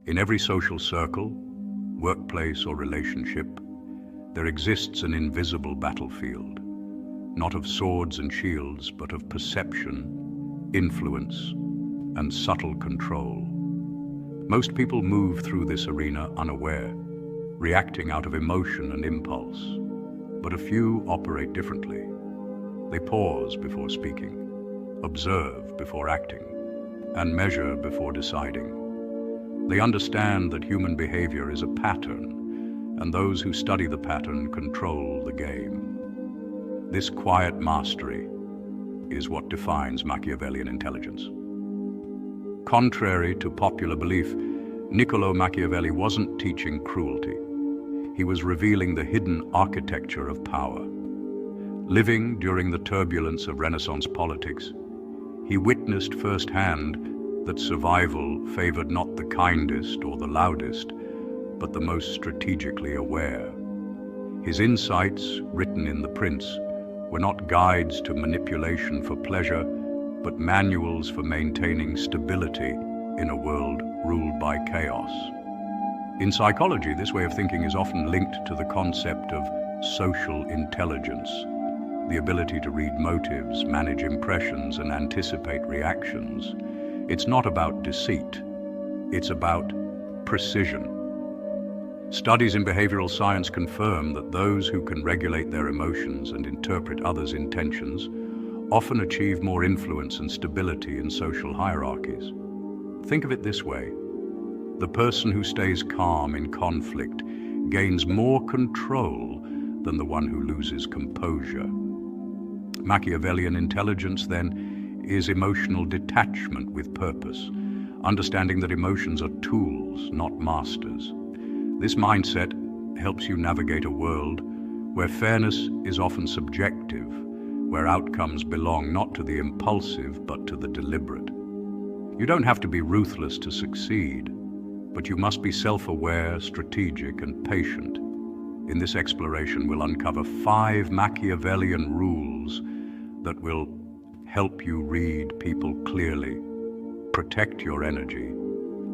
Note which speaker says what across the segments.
Speaker 1: In every social circle, workplace or relationship, there exists an invisible battlefield, not of swords and shields, but of perception, influence, and subtle control. Most people move through this arena unaware, reacting out of emotion and impulse, but a few operate differently. They pause before speaking, observe before acting, and measure before deciding. They understand that human behavior is a pattern, and those who study the pattern control the game. This quiet mastery is what defines Machiavellian intelligence. Contrary to popular belief, Niccolò Machiavelli wasn't teaching cruelty. He was revealing the hidden architecture of power. Living during the turbulence of Renaissance politics, he witnessed firsthand that survival favored not the kindest or the loudest, but the most strategically aware. His insights, written in The Prince, were not guides to manipulation for pleasure, but manuals for maintaining stability in a world ruled by chaos. In psychology, this way of thinking is often linked to the concept of social intelligence, the ability to read motives, manage impressions, and anticipate reactions. It's not about deceit, it's about precision. Studies in behavioral science confirm that those who can regulate their emotions and interpret others' intentions often achieve more influence and stability in social hierarchies. Think of it this way: the person who stays calm in conflict gains more control than the one who loses composure. Machiavellian intelligence, then, is emotional detachment with purpose, understanding that emotions are tools, not masters. This mindset helps you navigate a world where fairness is often subjective, where outcomes belong not to the impulsive but to the deliberate. You don't have to be ruthless to succeed, but you must be self-aware, strategic, and patient. In this exploration, we'll uncover 5 Machiavellian rules that will help you read people clearly, protect your energy,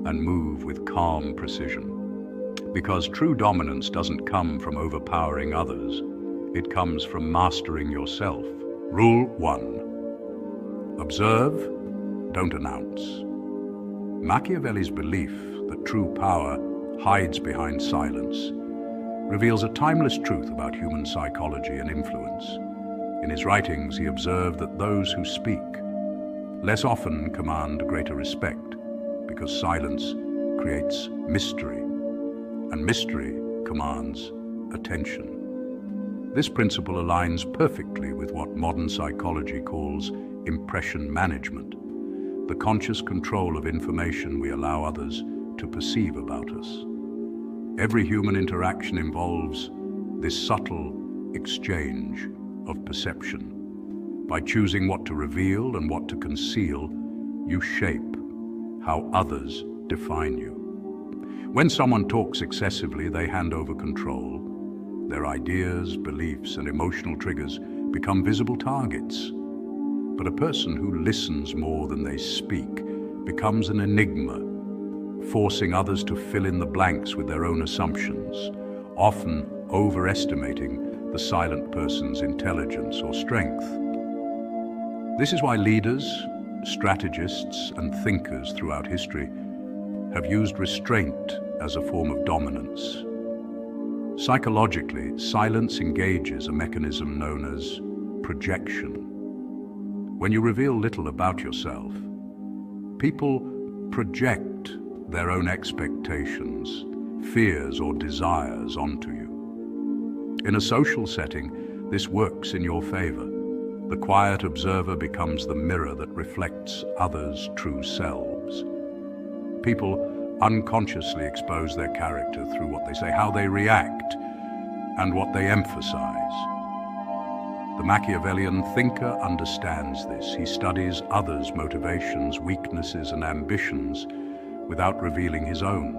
Speaker 1: and move with calm precision. Because true dominance doesn't come from overpowering others, it comes from mastering yourself. Rule 1. Observe, don't announce. Machiavelli's belief that true power hides behind silence reveals a timeless truth about human psychology and influence. In his writings, he observed that those who speak less often command greater respect, because silence creates mystery, and mystery commands attention. This principle aligns perfectly with what modern psychology calls impression management, the conscious control of information we allow others to perceive about us. Every human interaction involves this subtle exchange of perception. By choosing what to reveal and what to conceal, you shape how others define you. When someone talks excessively, they hand over control. Their ideas, beliefs, and emotional triggers become visible targets. But a person who listens more than they speak becomes an enigma, forcing others to fill in the blanks with their own assumptions, often overestimating the silent person's intelligence or strength. This is why leaders, strategists, and thinkers throughout history have used restraint as a form of dominance. Psychologically, silence engages a mechanism known as projection. When you reveal little about yourself, people project their own expectations, fears, or desires onto you. In a social setting, this works in your favor. The quiet observer becomes the mirror that reflects others' true selves. People unconsciously expose their character through what they say, how they react, and what they emphasize. The Machiavellian thinker understands this. He studies others' motivations, weaknesses, and ambitions without revealing his own.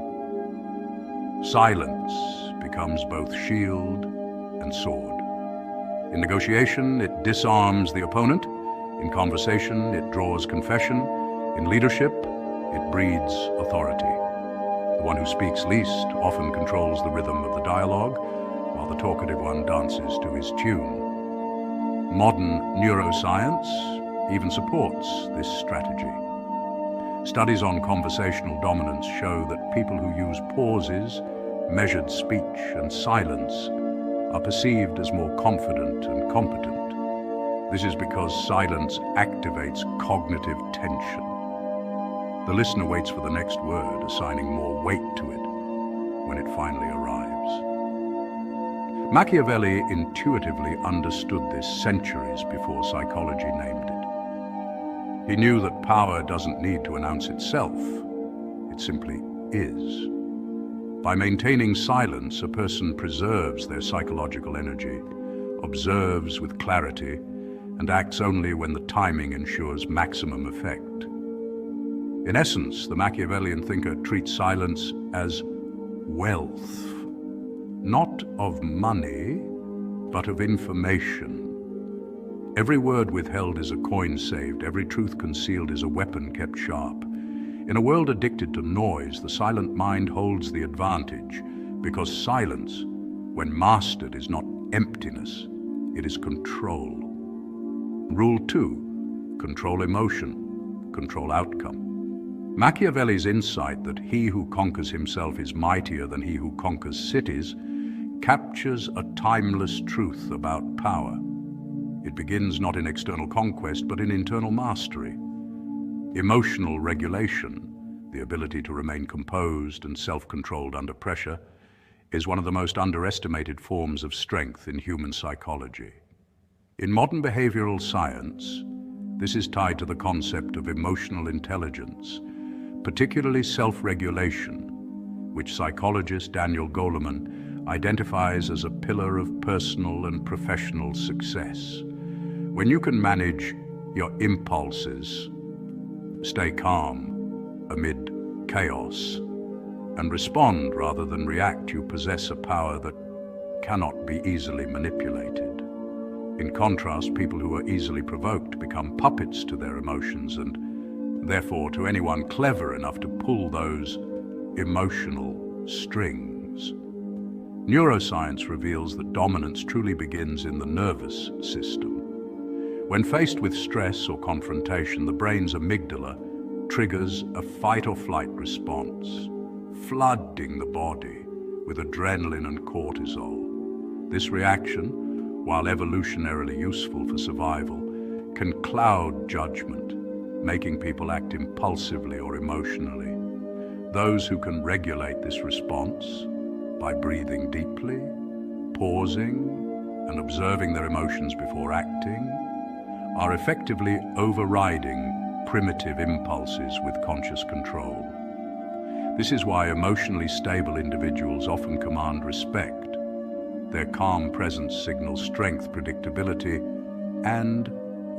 Speaker 1: Silence becomes both shield and sword. In negotiation, it disarms the opponent. In conversation, it draws confession. In leadership, it breeds authority. The one who speaks least often controls the rhythm of the dialogue, while the talkative one dances to his tune. Modern neuroscience even supports this strategy. Studies on conversational dominance show that people who use pauses, measured speech, and silence are perceived as more confident and competent. This is because silence activates cognitive tension. The listener waits for the next word, assigning more weight to it when it finally arrives. Machiavelli intuitively understood this centuries before psychology named it. He knew that power doesn't need to announce itself, it simply is. By maintaining silence, a person preserves their psychological energy, observes with clarity, and acts only when the timing ensures maximum effect. In essence, the Machiavellian thinker treats silence as wealth, not of money, but of information. Every word withheld is a coin saved, every truth concealed is a weapon kept sharp. In a world addicted to noise, the silent mind holds the advantage, because silence, when mastered, is not emptiness, it is control. Rule 2, control emotion, control outcome. Machiavelli's insight that he who conquers himself is mightier than he who conquers cities captures a timeless truth about power. It begins not in external conquest, but in internal mastery. Emotional regulation, the ability to remain composed and self-controlled under pressure, is one of the most underestimated forms of strength in human psychology. In modern behavioral science, this is tied to the concept of emotional intelligence, particularly self-regulation, which psychologist Daniel Goleman identifies as a pillar of personal and professional success. When you can manage your impulses, stay calm amid chaos, and respond rather than react, you possess a power that cannot be easily manipulated. In contrast, people who are easily provoked become puppets to their emotions and therefore to anyone clever enough to pull those emotional strings. Neuroscience reveals that dominance truly begins in the nervous system. When faced with stress or confrontation, the brain's amygdala triggers a fight or flight response, flooding the body with adrenaline and cortisol. This reaction, while evolutionarily useful for survival, can cloud judgment, making people act impulsively or emotionally. Those who can regulate this response by breathing deeply, pausing, and observing their emotions before acting, are effectively overriding primitive impulses with conscious control. This is why emotionally stable individuals often command respect. Their calm presence signals strength, predictability, and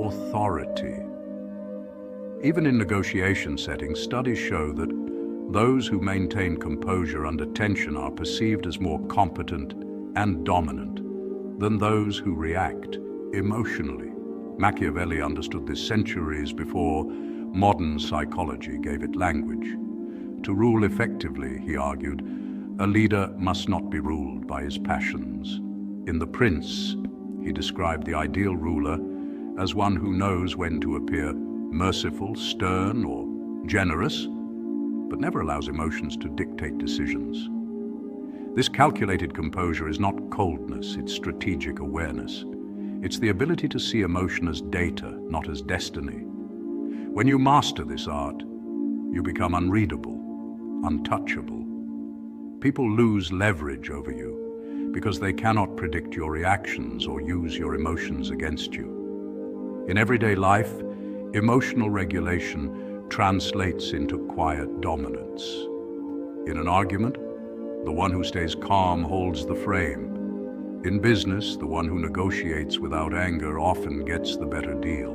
Speaker 1: authority. Even in negotiation settings, studies show that those who maintain composure under tension are perceived as more competent and dominant than those who react emotionally. Machiavelli understood this centuries before modern psychology gave it language. To rule effectively, he argued, a leader must not be ruled by his passions. In The Prince, he described the ideal ruler as one who knows when to appear merciful, stern, or generous, but never allows emotions to dictate decisions. This calculated composure is not coldness, it's strategic awareness. It's the ability to see emotion as data, not as destiny. When you master this art, you become unreadable, untouchable. People lose leverage over you because they cannot predict your reactions or use your emotions against you. In everyday life, emotional regulation translates into quiet dominance. In an argument, the one who stays calm holds the frame. In business, the one who negotiates without anger often gets the better deal.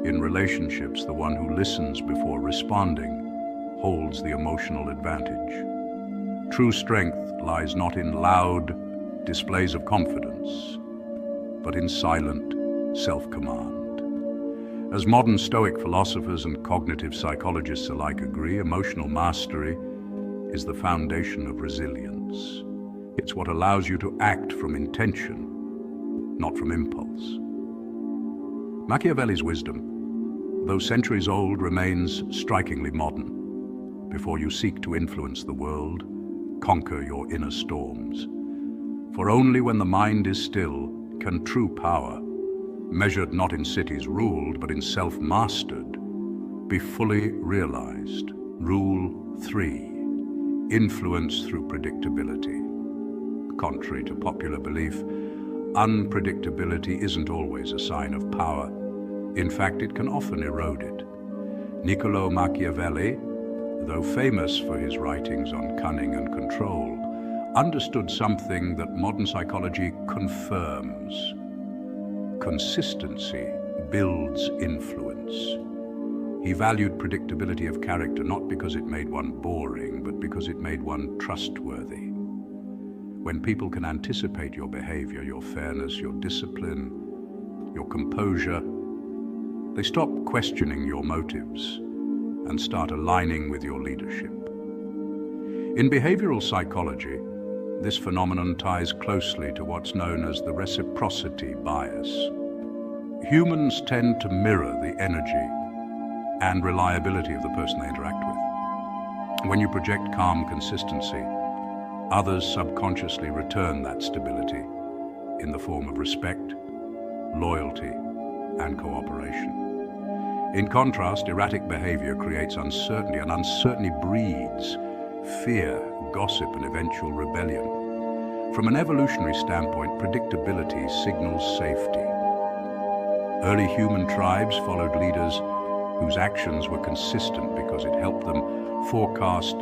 Speaker 1: In relationships, the one who listens before responding holds the emotional advantage. True strength lies not in loud displays of confidence, but in silent self-command. As modern Stoic philosophers and cognitive psychologists alike agree, emotional mastery is the foundation of resilience. It's what allows you to act from intention, not from impulse. Machiavelli's wisdom, though centuries old, remains strikingly modern. Before you seek to influence the world, conquer your inner storms. For only when the mind is still can true power, measured not in cities ruled, but in self-mastered, be fully realized. Rule 3. Influence through predictability. Contrary to popular belief, unpredictability isn't always a sign of power. In fact, it can often erode it. Niccolò Machiavelli, though famous for his writings on cunning and control, understood something that modern psychology confirms. Consistency builds influence. He valued predictability of character not because it made one boring, but because it made one trustworthy. When people can anticipate your behavior, your fairness, your discipline, your composure, they stop questioning your motives and start aligning with your leadership. In behavioral psychology, this phenomenon ties closely to what's known as the reciprocity bias. Humans tend to mirror the energy and reliability of the person they interact with. When you project calm consistency, others subconsciously return that stability in the form of respect, loyalty, and cooperation. In contrast, erratic behavior creates uncertainty, and uncertainty breeds fear, gossip, and eventual rebellion. From an evolutionary standpoint, predictability signals safety. Early human tribes followed leaders whose actions were consistent because it helped them forecast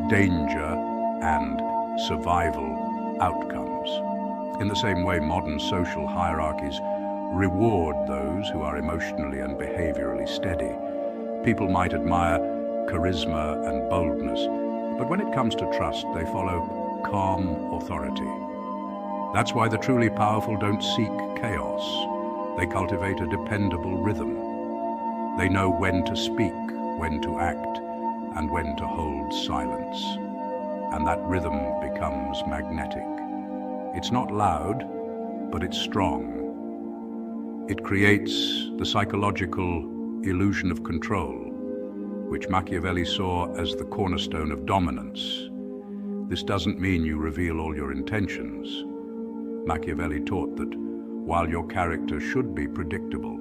Speaker 1: danger and survival outcomes. In the same way, modern social hierarchies reward those who are emotionally and behaviorally steady. People might admire charisma and boldness, but when it comes to trust, they follow calm authority. That's why the truly powerful don't seek chaos. They cultivate a dependable rhythm. They know when to speak, when to act, and when to hold silence. And that rhythm becomes magnetic. It's not loud, but it's strong. It creates the psychological illusion of control, which Machiavelli saw as the cornerstone of dominance. This doesn't mean you reveal all your intentions. Machiavelli taught that while your character should be predictable,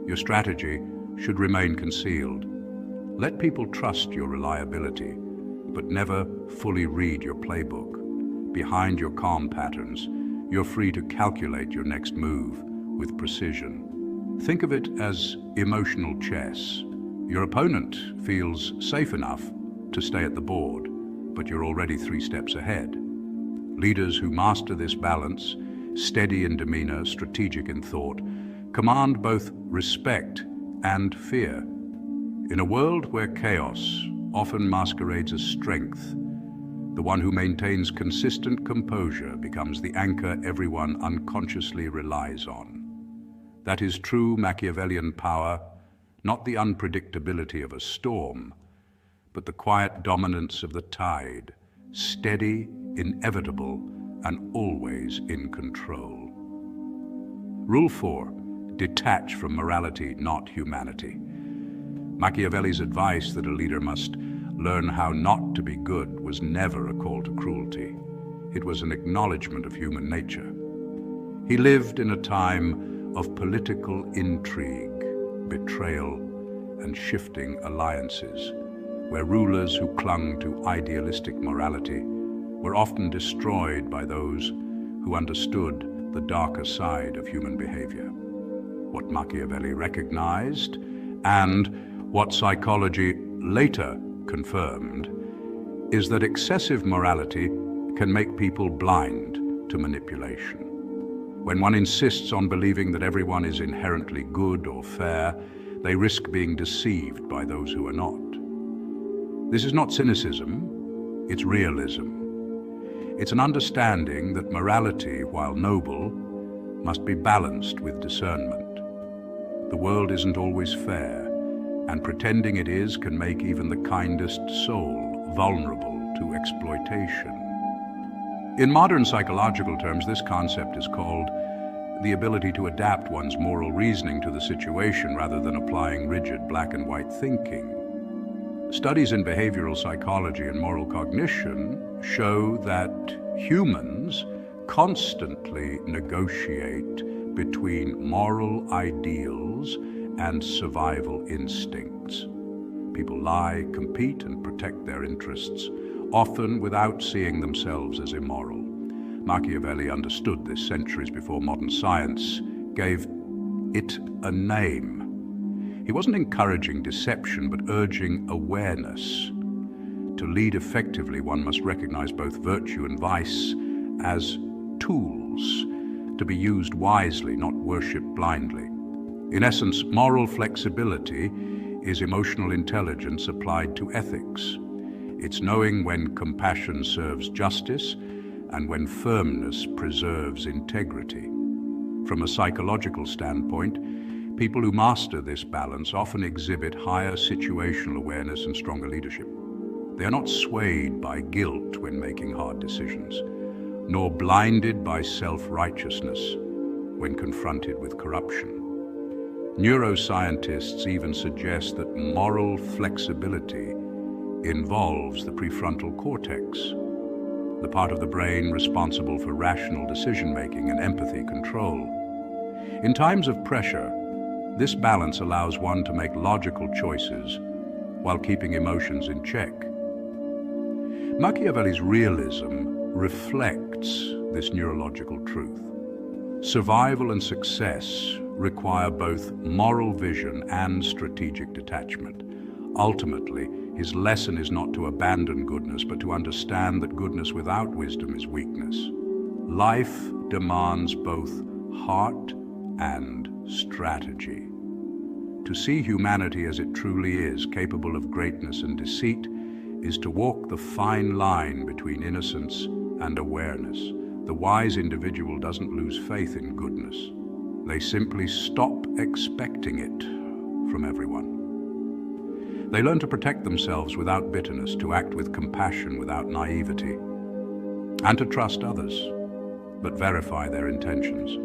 Speaker 1: your strategy should remain concealed. Let people trust your reliability, but never fully read your playbook. Behind your calm patterns, you're free to calculate your next move with precision. Think of it as emotional chess. Your opponent feels safe enough to stay at the board, but you're already 3 steps ahead. Leaders who master this balance, steady in demeanor, strategic in thought, command both respect and fear. In a world where chaos often masquerades as strength, the one who maintains consistent composure becomes the anchor everyone unconsciously relies on. That is true Machiavellian power, not the unpredictability of a storm, but the quiet dominance of the tide, steady, inevitable, and always in control. Rule 4. Detach from morality, not humanity. Machiavelli's advice that a leader must learn how not to be good was never a call to cruelty. It was an acknowledgement of human nature. He lived in a time of political intrigue, betrayal, and shifting alliances, where rulers who clung to idealistic morality were often destroyed by those who understood the darker side of human behavior. What Machiavelli recognized, and what psychology later confirmed, is that excessive morality can make people blind to manipulation. When one insists on believing that everyone is inherently good or fair, they risk being deceived by those who are not. This is not cynicism, it's realism. It's an understanding that morality, while noble, must be balanced with discernment. The world isn't always fair, and pretending it is can make even the kindest soul vulnerable to exploitation. In modern psychological terms, this concept is called the ability to adapt one's moral reasoning to the situation rather than applying rigid black and white thinking. Studies in behavioral psychology and moral cognition show that humans constantly negotiate between moral ideals and survival instincts. People lie, compete, and protect their interests, often without seeing themselves as immoral. Machiavelli understood this centuries before modern science gave it a name. He wasn't encouraging deception, but urging awareness. To lead effectively, one must recognize both virtue and vice as tools to be used wisely, not worshipped blindly. In essence, moral flexibility is emotional intelligence applied to ethics. It's knowing when compassion serves justice and when firmness preserves integrity. From a psychological standpoint, people who master this balance often exhibit higher situational awareness and stronger leadership. They are not swayed by guilt when making hard decisions, nor blinded by self-righteousness when confronted with corruption. Neuroscientists even suggest that moral flexibility involves the prefrontal cortex, the part of the brain responsible for rational decision-making and empathy control. In times of pressure, this balance allows one to make logical choices while keeping emotions in check. Machiavelli's realism reflects this neurological truth. Survival and success require both moral vision and strategic detachment. Ultimately, his lesson is not to abandon goodness, but to understand that goodness without wisdom is weakness. Life demands both heart and strategy. To see humanity as it truly is, capable of greatness and deceit, is to walk the fine line between innocence and awareness. The wise individual doesn't lose faith in goodness. They simply stop expecting it from everyone. They learn to protect themselves without bitterness, to act with compassion without naivety, and to trust others, but verify their intentions.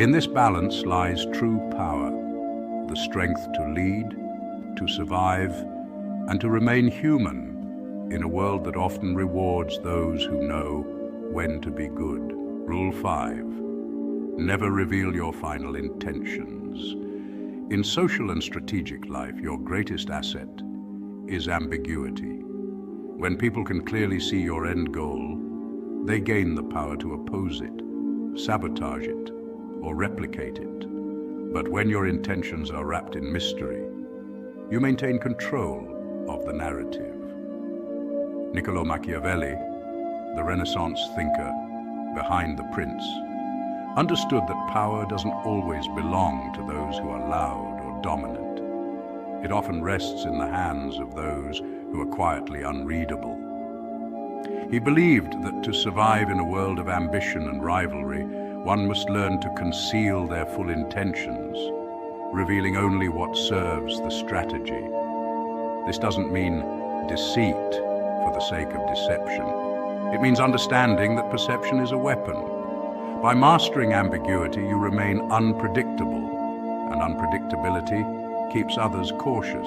Speaker 1: In this balance lies true power, the strength to lead, to survive, and to remain human in a world that often rewards those who know when to be good. Rule 5. Never reveal your final intentions. In social and strategic life, your greatest asset is ambiguity. When people can clearly see your end goal, they gain the power to oppose it, sabotage it, or replicate it. But when your intentions are wrapped in mystery, you maintain control of the narrative. Niccolò Machiavelli, the Renaissance thinker behind The Prince, understood that power doesn't always belong to those who are loud or dominant. It often rests in the hands of those who are quietly unreadable. He believed that to survive in a world of ambition and rivalry, one must learn to conceal their full intentions, revealing only what serves the strategy. This doesn't mean deceit for the sake of deception. It means understanding that perception is a weapon. By mastering ambiguity, you remain unpredictable, and unpredictability keeps others cautious.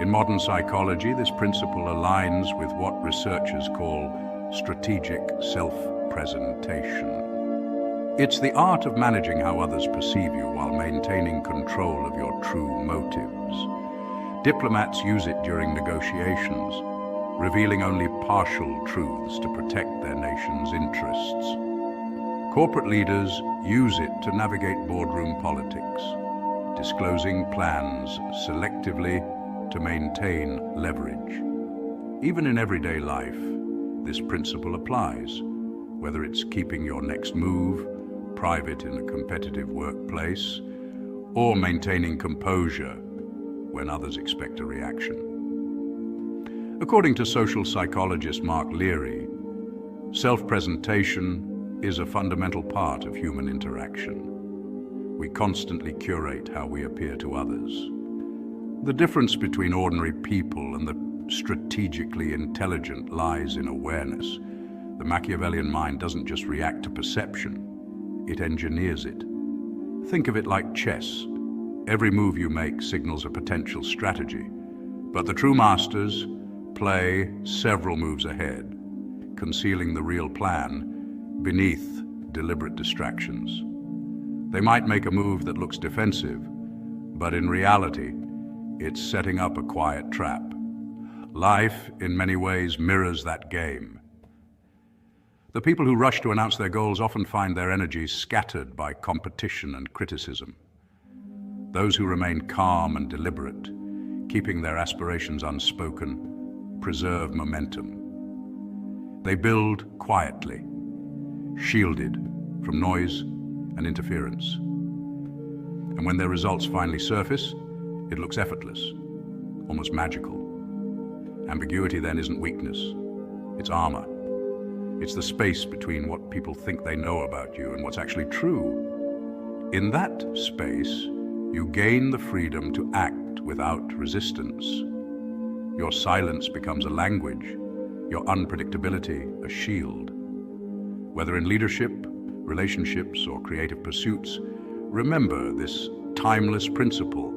Speaker 1: In modern psychology, this principle aligns with what researchers call strategic self-presentation. It's the art of managing how others perceive you while maintaining control of your true motives. Diplomats use it during negotiations, revealing only partial truths to protect their nation's interests. Corporate leaders use it to navigate boardroom politics, disclosing plans selectively to maintain leverage. Even in everyday life, this principle applies, whether it's keeping your next move private in a competitive workplace, or maintaining composure when others expect a reaction. According to social psychologist Mark Leary, self-presentation is a fundamental part of human interaction. We constantly curate how we appear to others. The difference between ordinary people and the strategically intelligent lies in awareness. The Machiavellian mind doesn't just react to perception, it engineers it. Think of it like chess. Every move you make signals a potential strategy, but the true masters play several moves ahead, concealing the real plan beneath deliberate distractions. They might make a move that looks defensive, but in reality, it's setting up a quiet trap. Life, in many ways, mirrors that game. The people who rush to announce their goals often find their energies scattered by competition and criticism. Those who remain calm and deliberate, keeping their aspirations unspoken, preserve momentum. They build quietly, shielded from noise and interference. And when their results finally surface, it looks effortless, almost magical. Ambiguity then isn't weakness, it's armor. It's the space between what people think they know about you and what's actually true. In that space, you gain the freedom to act without resistance. Your silence becomes a language, your unpredictability a shield. Whether in leadership, relationships, or creative pursuits, remember this timeless principle: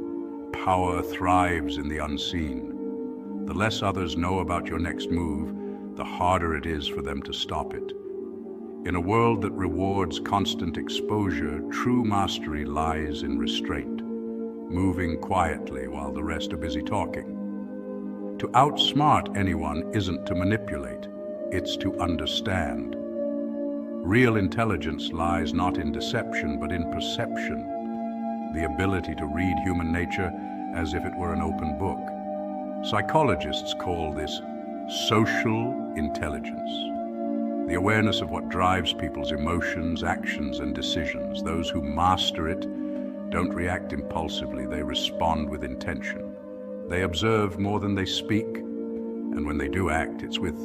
Speaker 1: power thrives in the unseen. The less others know about your next move, the harder it is for them to stop it. In a world that rewards constant exposure, true mastery lies in restraint, moving quietly while the rest are busy talking. To outsmart anyone isn't to manipulate, it's to understand. Real intelligence lies not in deception, but in perception, the ability to read human nature as if it were an open book. Psychologists call this social intelligence, the awareness of what drives people's emotions, actions, and decisions. Those who master it don't react impulsively, they respond with intention. They observe more than they speak, and when they do act, it's with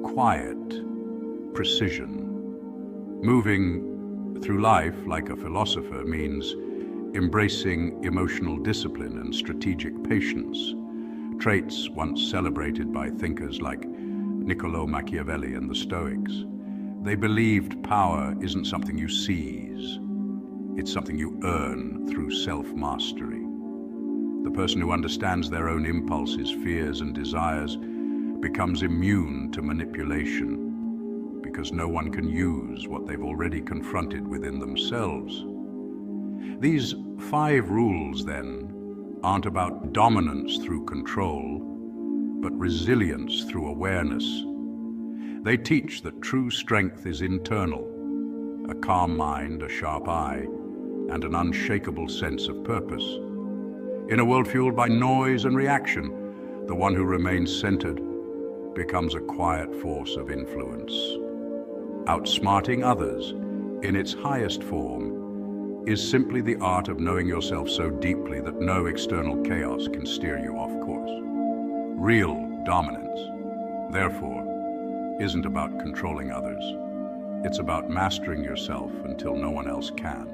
Speaker 1: quiet precision. Moving through life like a philosopher means embracing emotional discipline and strategic patience, traits once celebrated by thinkers like Niccolò Machiavelli and the Stoics. They believed power isn't something you seize, it's something you earn through self-mastery. The person who understands their own impulses, fears, and desires becomes immune to manipulation, because no one can use what they've already confronted within themselves. These 5 rules, then, aren't about dominance through control, but resilience through awareness. They teach that true strength is internal, a calm mind, a sharp eye, and an unshakable sense of purpose. In a world fueled by noise and reaction, the one who remains centered becomes a quiet force of influence. Outsmarting others, in its highest form, is simply the art of knowing yourself so deeply that no external chaos can steer you off course. Real dominance, therefore, isn't about controlling others. It's about mastering yourself until no one else can.